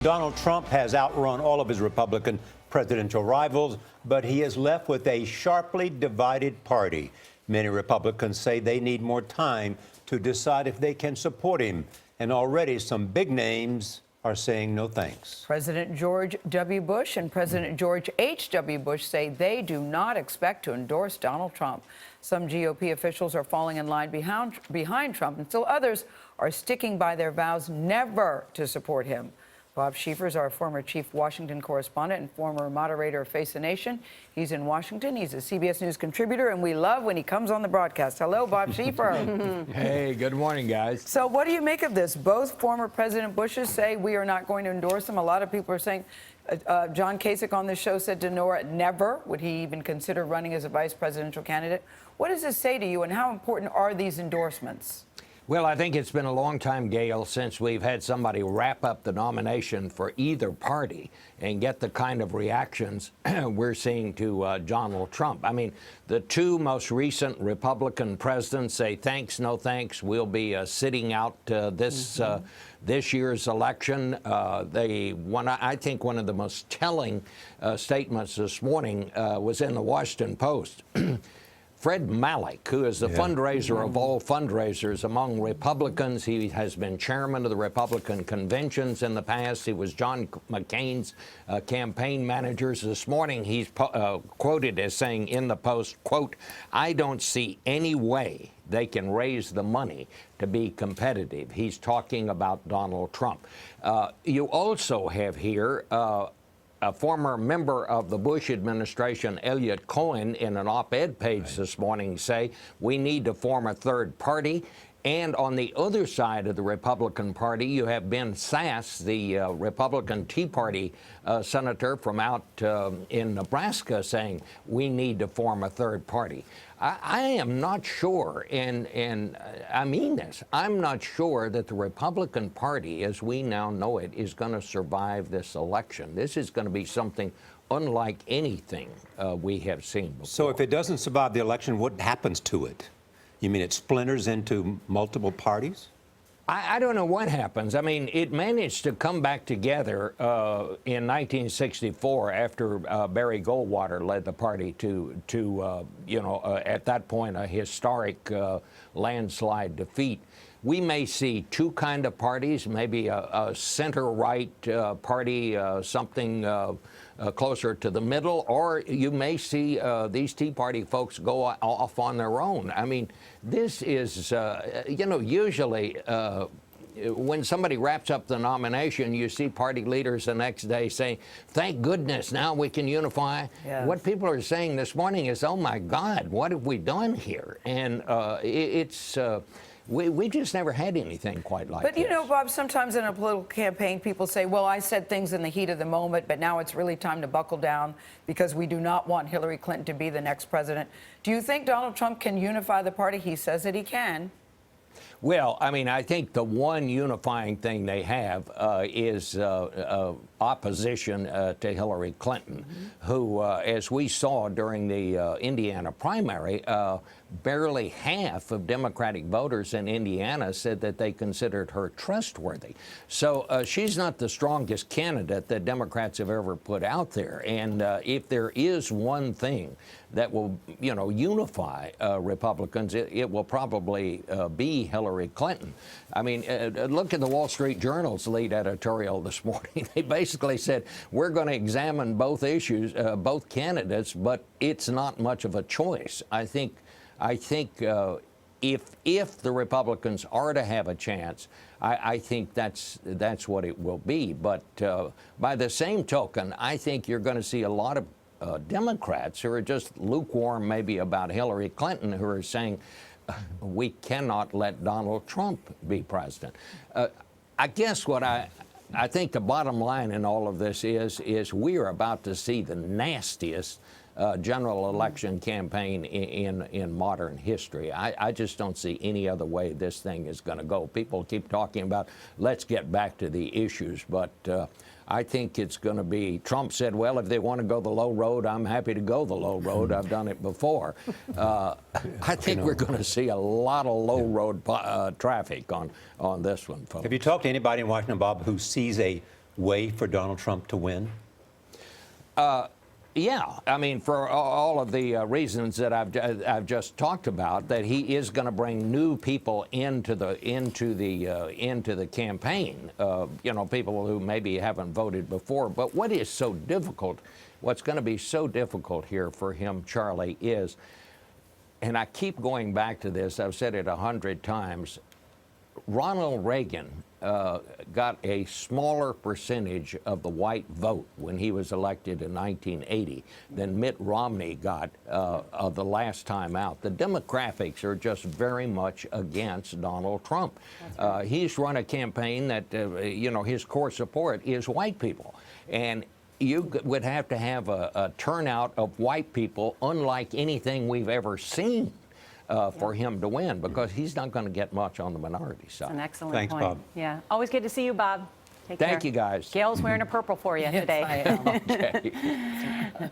Donald Trump has outrun all of his Republican presidential rivals, but he is left with a sharply divided party. Many Republicans say they need more time to decide if they can support him, and already some big names are saying no thanks. President George W. Bush and President George H.W. Bush say they do not expect to endorse Donald Trump. Some GOP officials are falling in line behind Trump, and still others are sticking by their vows never to support him. Bob Schieffer is our former chief Washington correspondent and former moderator of Face the Nation. He's in Washington. He's a CBS News contributor, and we love when he comes on the broadcast. Hello, Bob Schieffer. Hey, good morning, guys. So what do you make of this? Both former President Bushes say we are not going to endorse him. A lot of people are saying, John Kasich on this show said to Nora, never would he even consider running as a vice presidential candidate. What does this say to you, and how important are these endorsements? Well, I think it's been a long time, Gail, since we've had somebody wrap up the nomination for either party and get the kind of reactions we're seeing to Donald Trump. I mean, the two most recent Republican presidents say thanks, no thanks. We'll be sitting out this year's election. I think one of the most telling statements this morning was in the Washington Post. Fred Malik, who is the fundraiser of all fundraisers among Republicans. He has been chairman of the Republican conventions in the past. He was John McCain's campaign managers. This morning, he's quoted as saying in the Post, quote, "I don't see any way they can raise the money to be competitive." He's talking about Donald Trump. You also have here a former member of the Bush administration, Eliot Cohen, in an op-ed page this morning say we need to form a third party. And on the other side of the Republican Party, you have Ben Sasse, the Republican Tea Party senator from out in Nebraska, saying we need to form a third party. I am not sure, and I mean this, I'm not sure that the Republican Party, as we now know it, is going to survive this election. This is going to be something unlike anything we have seen before. So if it doesn't survive the election, what happens to it? You mean it splinters into multiple parties? I don't know what happens. I mean, it managed to come back together in 1964 after Barry Goldwater led the party to at that point, a historic landslide defeat. We may see two kind of parties, maybe a center-right party, something closer to the middle, or you may see these Tea Party folks go off on their own. I mean, this is, usually when somebody wraps up the nomination, you see party leaders the next day saying, thank goodness, now we can unify. Yes. What people are saying this morning is, oh, my God, what have we done here? And we just never had anything quite like this. But, you know, Bob, sometimes in a political campaign, people say, well, I said things in the heat of the moment, but now it's really time to buckle down because we do not want Hillary Clinton to be the next president. Do you think Donald Trump can unify the party? He says that he can. Well, I mean, I think the one unifying thing they have is opposition to Hillary Clinton, who, as we saw during the Indiana primary, barely half of Democratic voters in Indiana said that they considered her trustworthy. So she's not the strongest candidate that Democrats have ever put out there. And if there is one thing that will, unify Republicans, it will probably be Hillary Clinton. I mean, look at the Wall Street Journal's lead editorial this morning. They basically said, we're going to examine both issues, both candidates, but it's not much of a choice. I think if the Republicans are to have a chance, I think that's what it will be. But by the same token, I think you're going to see a lot of Democrats who are just lukewarm maybe about Hillary Clinton, who are saying, we cannot let Donald Trump be president. I guess what I think the bottom line in all of this is we are about to see the nastiest general election campaign in modern history. I just don't see any other way this thing is going to go. People keep talking about let's get back to the issues, but I think it's going to be, Trump said, well, if they want to go the low road, I'm happy to go the low road. I've done it before. I think we're going to see a lot of low road traffic on this one, folks. Have you talked to anybody in Washington, Bob, who sees a way for Donald Trump to win? Yeah, I mean, for all of the reasons that I've just talked about, that he is going to bring new people into the campaign. You know, people who maybe haven't voted before. But what is so difficult? What's going to be so difficult here for him, Charlie, is, and I keep going back to this. I've said it 100 times. Ronald Reagan got a smaller percentage of the white vote when he was elected in 1980 than Mitt Romney got of the last time out. The demographics are just very much against Donald Trump. Right. He's run a campaign that, you know, his core support is white people. And you would have to have a turnout of white people unlike anything we've ever seen. For him to win, because he's not going to get much on the minority side. That's an excellent Thanks, point. Bob. Yeah. Always good to see you, Bob. Take care. Thank you, guys. Gail's wearing a purple for you Yes, today. I am. Okay.